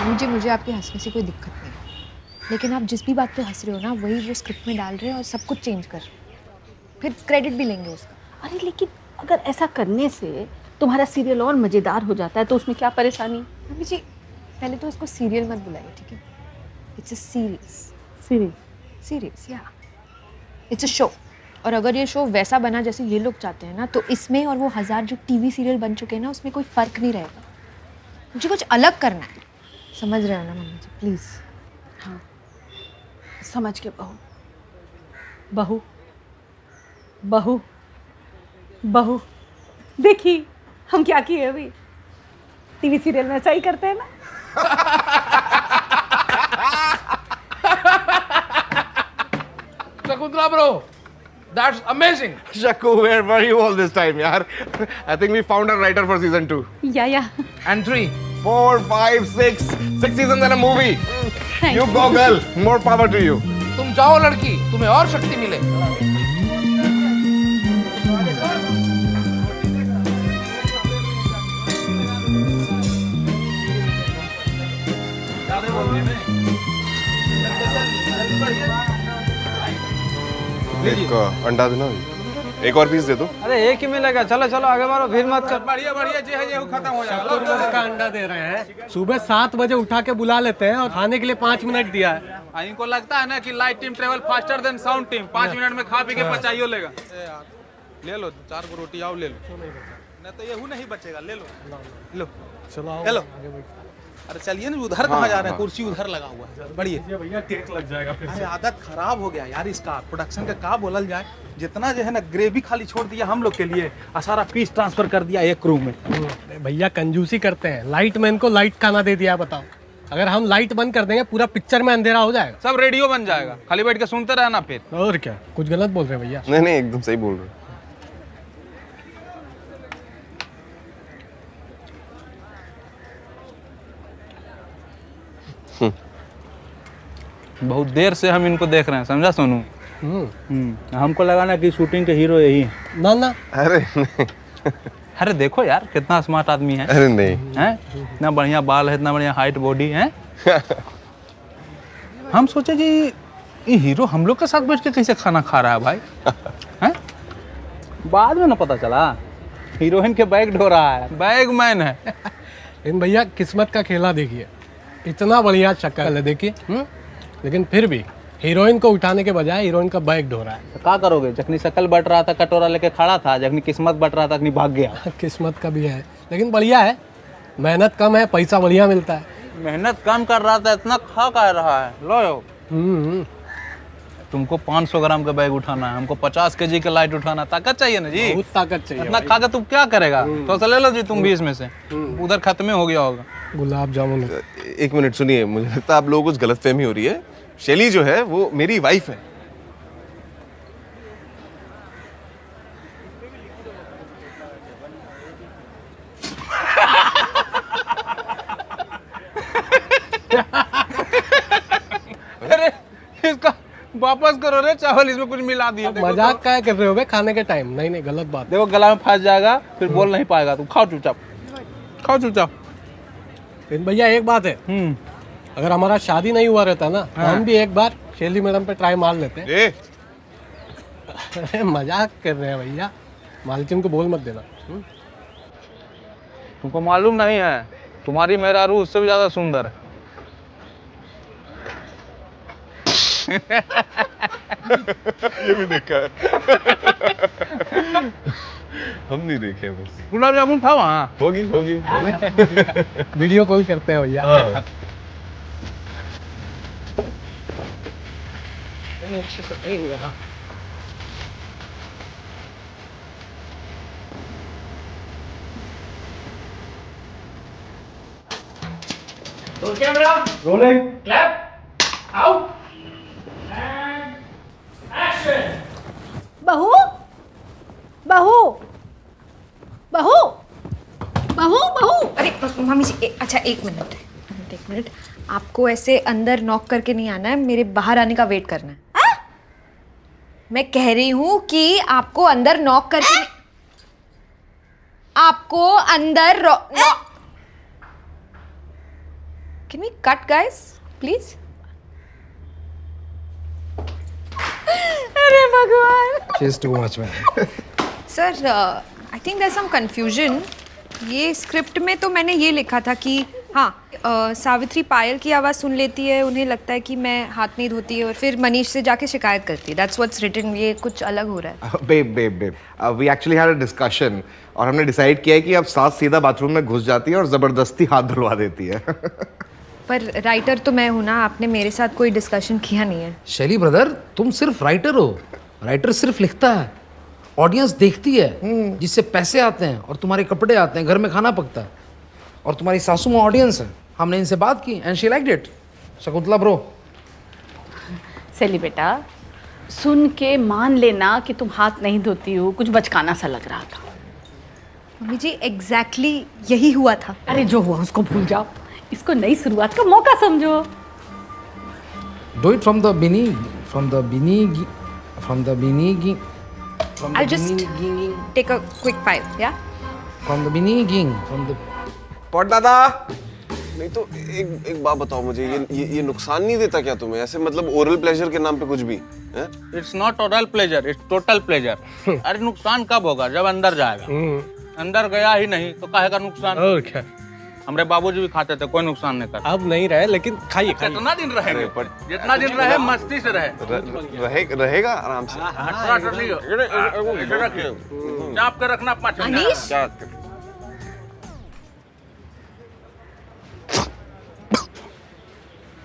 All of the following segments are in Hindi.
मुझे आपके हंसने से कोई दिक्कत नहीं है, लेकिन आप जिस भी बात पे हंस रहे हो ना वही वो स्क्रिप्ट में डाल रहे हैं और सब कुछ चेंज कर रहे हैं, फिर क्रेडिट भी लेंगे उसका। अरे लेकिन अगर ऐसा करने से तुम्हारा सीरियल और मज़ेदार हो जाता है तो उसमें क्या परेशानी? मम्मी जी पहले तो इसको सीरियल मत बुलाइए, ठीक है? इट्स अ सीरियल सीरीज या इट्स अ शो। और अगर ये शो वैसा बना जैसे ये लोग चाहते हैं ना, तो इसमें और वो 1000 जो टीवी सीरियल बन चुके हैं ना, उसमें कोई फर्क नहीं रहेगा। मुझे कुछ अलग करना है, समझ रहे हो ना मम्मी जी? प्लीज। हाँ समझ के बहू बहू बहू बहू देखी हम क्या किए अभी टीवी सीरियल में ऐसा ही करते हैं ना। Shakuntala bro, that's amazing. Shaku, where were you all this time, yaar? I think we found a writer for season 2. या And 3. 4, 5, 6 seasons and a movie. You go, girl. More power to you. तुम जाओ लड़की, तुम्हें और शक्ति मिले। एक अंडा देना, एक और पीस दे दो। अरे एक ही मिलेगा, चलो चलो आगे मारो, भीड़ मत कर। बढ़िया बढ़िया, जे है ये खत्म हो जाएगा। का अंडा दे रहे हैं, सुबह 7 बजे उठा के बुला लेते हैं और खाने के लिए 5 मिनट दिया है। इनको लगता है ना कि light team travel faster than sound team, 5 minute में खा पी के पचाइयो लेगा। ले लो 4 को रोटी, आओ ले लो, नहीं तो ये नहीं बचेगा। ले लो लो चलो चलो। अरे चलिए ना, उधर कहाँ जा रहे हैं? कुर्सी उधर लगा हुआ है, बढ़िया भैया टेक लग जाएगा फिर। अरे आदत खराब हो गया यार इसका, प्रोडक्शन का क्या बोलल जाए। जितना जो है ना ग्रेवी खाली छोड़ दिया हम लोग के लिए, और सारा पीस ट्रांसफर कर दिया एक रूम में। भैया कंजूसी करते हैं, लाइट मैन को लाइट खाना दे दिया। बताओ अगर हम लाइट बंद कर देंगे पूरा पिक्चर में अंधेरा हो जाएगा, सब रेडियो बन जाएगा, खाली बैठ के सुनते रहना फिर। और क्या कुछ गलत बोल रहे हैं भैया? नहीं नहीं, एकदम सही बोल रहे हो। बहुत देर से हम इनको देख रहे हैं, समझा सोनू? हमको लगा ना कि शूटिंग के हीरो यही हैं। ना ना, अरे नहीं, अरे देखो यार कितना स्मार्ट आदमी है। अरे नहीं, हैं? इतना बढ़िया बाल है, इतना बढ़िया हाइट बॉडी है। हम सोचे कि ये हीरो हम लोग के साथ बैठ के कैसे खाना खा रहा है भाई। हैं? बाद में ना पता चला हीरोइन के बैग ढो रहा है, बैग मैन है। लेकिन भैया किस्मत का खेला देखिए, इतना बढ़िया शक्ल है देखिए, लेकिन फिर भी हीरोइन को उठाने के बजाय हीरोइन का बैग ढो रहा है। तो क्या करोगे, जखनी शक्ल बट रहा था कटोरा लेके खड़ा था, जखनी किस्मत बट रहा था जखनी भाग गया। किस्मत का भी है, लेकिन बढ़िया है, मेहनत कम है पैसा बढ़िया मिलता है। मेहनत कम कर रहा था, इतना खा कह रहा है। लो तुमको 500 ग्राम का बैग उठाना है, हमको 50 केजी का लाइट उठाना, ताकत चाहिए ना जी। बहुत ताकत चाहिए इतना खा के तुम क्या करेगा? तो ले लो जी तुम भी इसमें से, उधर खत्म हो गया होगा। गुलाब जामुन। एक मिनट सुनिए, मुझे लगता है आप लोगों को कुछ गलतफहमी हो रही है। शैली जो है वो मेरी वाइफ है। अरे इसका वापस करो रे चावल, इसमें कुछ मिला दिया। मजाक क्या कर रहे हो बे खाने के टाइम? नहीं नहीं गलत बात। देखो गला में फंस जाएगा, फिर बोल नहीं पाएगा। तुम खाओ चुपचाप, खाओ चुपचाप। लेकिन भैया एक बात है, अगर हमारा शादी नहीं हुआ रहता ना, तो हम भी एक बार शैली मैडम पे ट्राई मार लेते। अरे मजाक कर रहे हैं भैया, मालकिन को बोल मत देना। तुमको मालूम नहीं है, तुम्हारी मेरा रूह उससे भी ज्यादा सुंदर है। ये भी देखा है। हम नहीं देखे बस। गुलाब जामुन था वहाँ, होगी होगी। वीडियो कॉल करते हैं भैया। Camera rolling, clap, out and action. बहू बहू बहू बहू बहू। अरे मम्मी जी अच्छा एक मिनट, आपको ऐसे अंदर नॉक करके नहीं आना है, मेरे बाहर आने का वेट करना है। मैं कह रही हूँ कि आपको अंदर नॉक करके आपको अंदर Can we cut, guys? Please? अरे भगवान! She's too much, man. Sir, I think there's some confusion. ये स्क्रिप्ट में तो मैंने ये लिखा था कि हाँ सावित्री पायल की आवाज़ सुन लेती है, उन्हें लगता है कि मैं हाथ नहीं धोती है और फिर मनीष से जाके शिकायत करती है. That's what's written. ये कुछ अलग हो रहा है. Babe. We actually had a discussion और हमने डिसाइड किया है कि अब सास सीधा बाथरूम में घुस जाती है और जबरदस्ती हाथ धुलवा देती है. पर राइटर तो मैं हूँ ना, आपने मेरे साथ कोई डिस्कशन किया नहीं है. शैली ब्रदर, तुम सिर्फ राइटर हो. राइटर सिर्फ लिखता है, ऑडियंस देखती है, जिससे पैसे आते हैं और तुम्हारे कपड़े आते हैं, घर में खाना पकता है. और तुम्हारी सासू माँ ऑडियंस है. हमने इनसे बात की and she liked it. Shakuntala bro. सेली बेटा, सुन के मान लेना कि तुम हाथ नहीं धोती हो, कुछ बचकाना सा लग रहा था. मम्मी जी एग्जैक्टली यही हुआ था. अरे जो हुआ उसको भूल जाओ, इसको नई शुरुआत का मौका समझो. Do it from the Binny, from the Binny, from the Binny, I'll just take a quick 5, yeah? From the Binny, from the. पट दादा नहीं तो एक बात बताओ मुझे, ये नुकसान नहीं देता क्या तुम्हें? ऐसे मतलब ओरल प्लेजर के नाम पे कुछ भी है? It's not oral pleasure, it's total pleasure. अरे नुकसान कब होगा? जब अंदर जाएगा. अंदर गया ही नहीं तो काहे का नुकसान? और क्या, हमारे बाबूजी भी खाते थे, कोई नुकसान नहीं करता. अब नहीं रहे, लेकिन खाइए खाइए. कितना दिन रहेंगे? जितना दिन रहे मस्ती से रहे. रहेगा आराम से. चाप के रखना 5 मिनट. अनीश?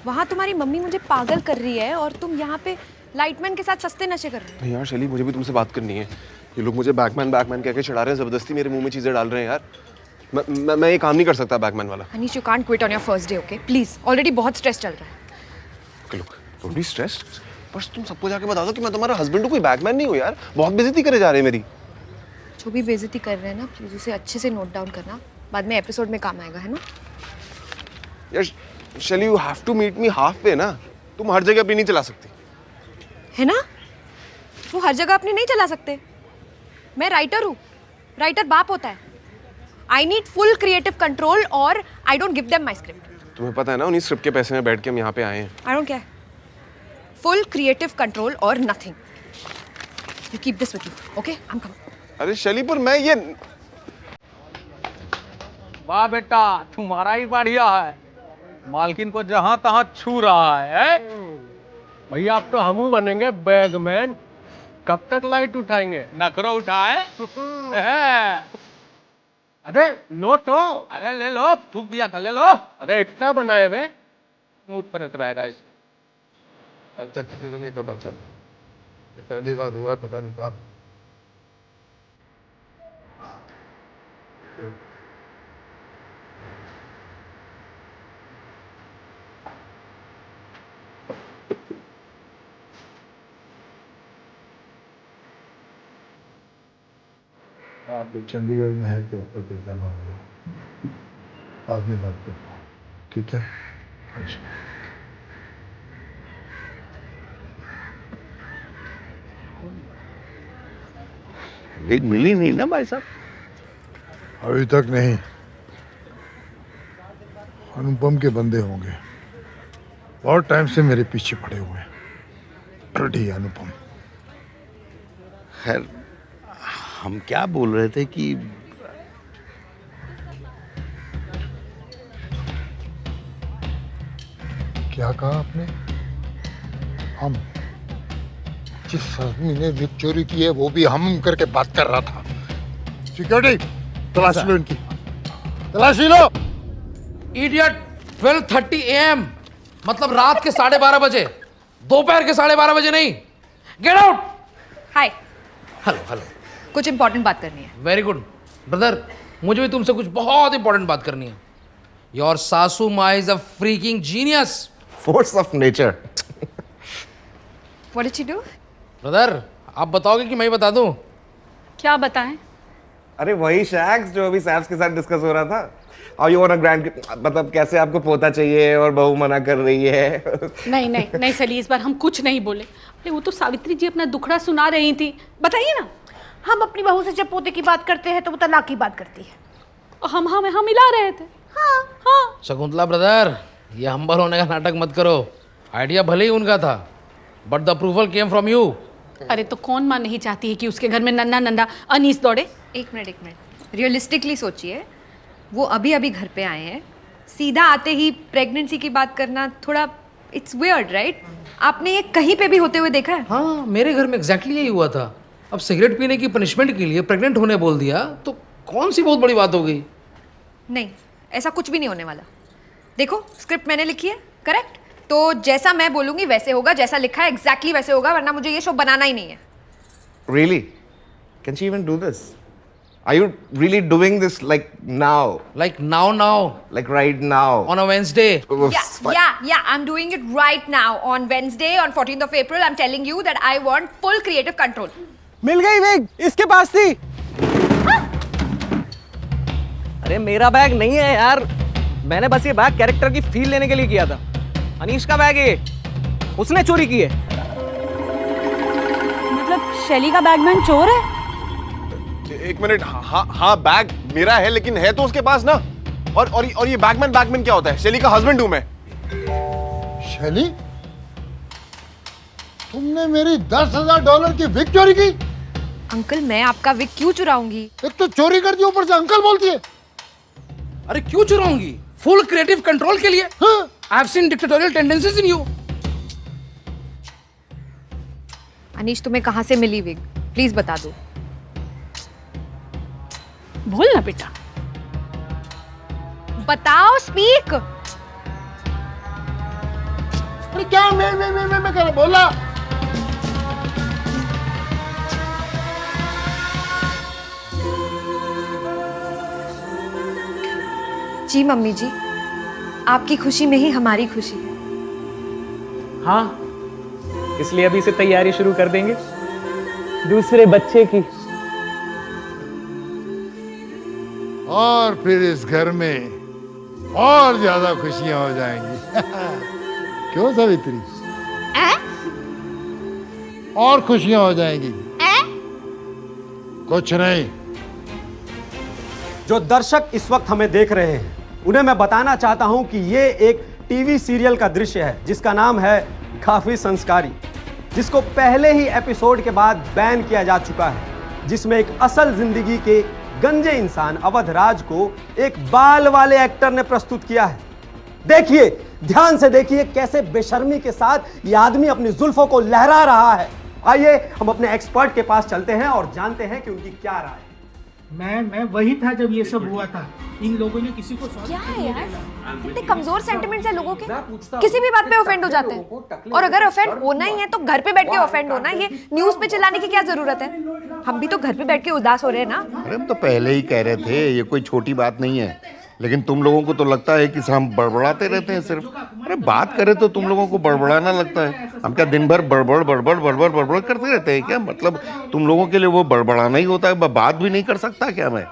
वहाँ तुम्हारी मम्मी मुझे पागल कर रही है और तुम यहाँ पे लाइटमैन के साथ सस्ते नशे कर रहे हो. यार शैली, मुझे भी तुमसे बात करनी है. ये लोग मुझे बैकमैन कह के चढ़ा रहे हैं, जबरदस्ती मेरे मुंह में चीजें डाल रहे हैं यार. मैं ये काम नहीं कर सकता बैकमैन वाला. Anish, you can't quit on your first day, okay? Please, already बहुत स्ट्रेस चल रहा है. Look, don't be stressed. बस तुम सबको जाके बता दो कि मैं तुम्हारा हस्बैंड हूँ, कोई बैकमैन नहीं हूँ यार. बहुत बेइज्जती करे जा रहे हैं मेरी. जो भी बेइज्जती कर रहे हैं ना, प्लीज उसे अच्छे से नोट डाउन करना, बाद में एपिसोड में काम आएगा, है ना? यार Shelly, you have to meet me half way ना. तुम हर जगह अपनी नहीं चला सकती, है ना? वो हर जगह अपने नहीं चला सकते. मैं राइटर हूँ, राइटर बाप होता है. I need full creative control और I don't give them my script. तुम्हें पता है ना उन्हीं स्क्रिप्ट के पैसे में बैठ के हम यहाँ पे आए हैं. I don't care. Full creative control और nothing. You keep this with you, okay? I am coming. अरे शैली, पर मैं ये वाह बेटा, तुम्हारा ही बढ़िया है. मालकिन को जहां तहां छू रहा है. भैया अब तो हम बनेंगे बैगमैन. कब तक लाइट उठाएंगे? नखरो उठाए. अरे लो तो. अरे ले लो, थूक दिया था, ले लो. अरे इतना बनाए हुए. स्मूथ पर रहेगा इस. आप चंडीगढ़ में है तो आदमी बात करता हूँ, ठीक है? अच्छा. लीड मिली नहीं ना भाई साहब? अभी तक नहीं. अनुपम के बंदे होंगे, बहुत टाइम से मेरे पीछे पड़े हुए हैं. रेडी अनुपम. खैर, हम क्या बोल रहे थे कि क्या कहा आपने? हम? जिस आदमी ने लिप चोरी की है वो भी हम करके बात कर रहा था. सिक्योरिटी, तलाशी लो इनकी, तलाशी लो. इडियट. 12:30 AM, मतलब रात के 12:30 बजे, दोपहर के 12:30 बजे नहीं. Get out. Hi. Hello hello. कुछ इंपॉर्टेंट बात करनी है. वेरी गुड ब्रदर, मुझे भी तुमसे कुछ बहुत इंपॉर्टेंट बात करनी है. योर सासू माँ is a freaking genius. Force of nature. What did she do? Brother, आप बताओगे कि मैं ही बता दूं? क्या बताएं? अरे वही शैक्स जो अभी सैप्स के साथ डिस्कस हो रहा था. और यू वांट अ ग्रैंड, मतलब कैसे आपको पोता चाहिए और बहू मना कर रही है. नहीं सली, इस बार हम कुछ नहीं बोले. अरे वो तो सावित्री जी अपना दुखड़ा सुना रही थी. बताइए ना. हम अपनी बहू से जब पोते की बात करते हैं तो वो तलाक की बात करती है. हम मिला रहे थे. हाँ. शकुंतला ब्रदर, ये हम्बल होने का नाटक मत करो। आइडिया भले ही उनका था, but the approval came from you. अरे तो कौन माँ नहीं चाहती है कि उसके घर में नन्हा नन्हा अनीस दौड़े? एक मिनट, रियलिस्टिकली सोचिए, वो अभी अभी घर पे आए हैं, सीधा आते ही प्रेगनेंसी की बात करना थोड़ा इट्स वियर्ड, राइट? आपने ये कहीं पे भी होते हुए देखा है? हाँ, मेरे घर में एग्जैक्टली यही हुआ था। अब सिगरेट पीने की पनिशमेंट के लिए प्रेग्नेंट होने बोल दिया तो कौन सी बहुत बड़ी बात हो गई? नहीं, ऐसा कुछ भी नहीं होने वाला। देखो, स्क्रिप्ट मैंने लिखी है, करेक्ट? तो जैसा मैं बोलूंगी वैसे होगा, जैसा लिखा है एग्जैक्टली वैसे होगा, वरना मुझे ये शो बनाना ही नहीं है। Really? Can she even do this? Are you really doing this like now? Like now, Like right now? on a Wednesday. Yeah, I'm doing it right now on Wednesday, on 14th of April. I'm telling you that I want full creative control. मिल गई विग, इसके पास थी। अरे मेरा बैग नहीं है यार, मैंने बस ये बैग कैरेक्टर की फील लेने के लिए किया था। अनीश का बैग है, उसने चोरी की है। मतलब शैली का बैगमैन चोर है? एक मिनट, हाँ बैग मेरा है, लेकिन है तो उसके पास ना। और ये बैगमैन क्या होता है? शैली का हस्बैंड हूं मैं। शैली, तुमने मेरी $10,000 की विग चोरी की? अंकल, मैं आपका विग क्यों चुराऊंगी? एक तो चोरी कर दी, ऊपर से अंकल बोलती है। अरे क्यों चुराऊंगी? फुल क्रिएटिव कंट्रोल के लिए। हाँ? I have seen dictatorial tendencies in you. Anish, तुम्हें कहाँ से मिली विग? प्लीज बता दो। बोल ना बेटा। बताओ, स्पीक। अरे क्या मैं कह रहा, बोला। जी मम्मी जी, आपकी खुशी में ही हमारी खुशी है। हाँ, इसलिए अभी से तैयारी शुरू कर देंगे दूसरे बच्चे की। और फिर इस घर में और ज्यादा खुशियां हो जाएंगी। क्यों सावित्री? और खुशियां हो जाएंगी। कुछ नहीं। जो दर्शक इस वक्त हमें देख रहे हैं, उन्हें मैं बताना चाहता हूं कि ये एक टीवी सीरियल का दृश्य है जिसका नाम है काफी संस्कारी, जिसको पहले ही एपिसोड के बाद बैन किया जा चुका है, जिसमें एक असल जिंदगी के गंजे इंसान अवध राज को एक बाल वाले एक्टर ने प्रस्तुत किया है। देखिए, ध्यान से देखिए कैसे बेशर्मी के साथ ये आदमी अपनी जुल्फों को लहरा रहा है। आइए हम अपने एक्सपर्ट के पास चलते हैं और जानते हैं कि उनकी क्या राय है। मैं वही था जब ये सब हुआ था। इन लोगों ने किसी को क्या है यार, कितने कमजोर सेंटिमेंट्स हैं लोगों के, किसी भी बात पे ऑफेंड हो जाते हैं। और अगर ऑफेंड होना ही है तो घर पे बैठ के ऑफेंड होना, ये न्यूज पे चिल्लाने की क्या जरूरत है? हम भी तो घर पे बैठ के उदास हो रहे हैं ना। अरे हम तो पहले ही कह रहे थे ये कोई छोटी बात नहीं है, लेकिन तुम लोगों को तो लगता है कि हम बड़बड़ाते रहते हैं सिर्फ। अरे बात करें तो तुम लोगों को बड़बड़ाना लगता है। हम क्या दिन भर बड़बड़ करते रहते हैं क्या? मतलब तुम लोगों के लिए वो बड़बड़ाना ही होता है, बात भी नहीं कर सकता क्या मैं?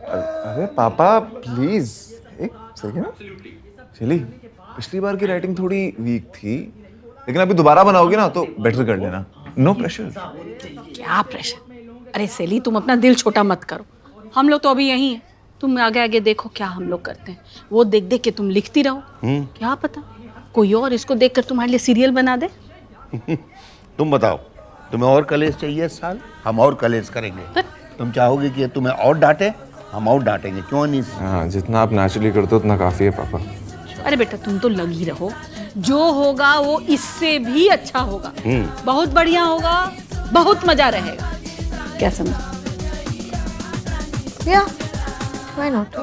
अरे पापा प्लीज एक सेकंड। चली, पिछली बार की राइटिंग थोड़ी वीक थी, लेकिन अभी दोबारा बनाओगे ना तो बेटर कर लेना। No pressure. क्या प्रेशर? अरे सेली, तुम अपना दिल छोटा मत करो। हम लोग तो अभी यहीं हैं, तुम आगे आगे देखो क्या हम लोग करते हैं। वो देख देख के तुम लिखती रहो, क्या पता कोई और इसको देखकर तुम्हारे लिए सीरियल बना दे। तुम बताओ, तुम्हें और कलेश चाहिए इस साल? हम और कलेश करेंगे। तुम चाहोगे कि तुम्हें और डांटे, हम और डांटेंगे। क्यों नहीं? हाँ, जितना आप नेचुरली करते हो उतना काफी है पापा। अरे बेटा, तुम तो लगी रहो, जो होगा वो इससे भी अच्छा होगा, बहुत बढ़िया होगा, बहुत मजा रहेगा। क्या समझ? या व्हाई नॉट?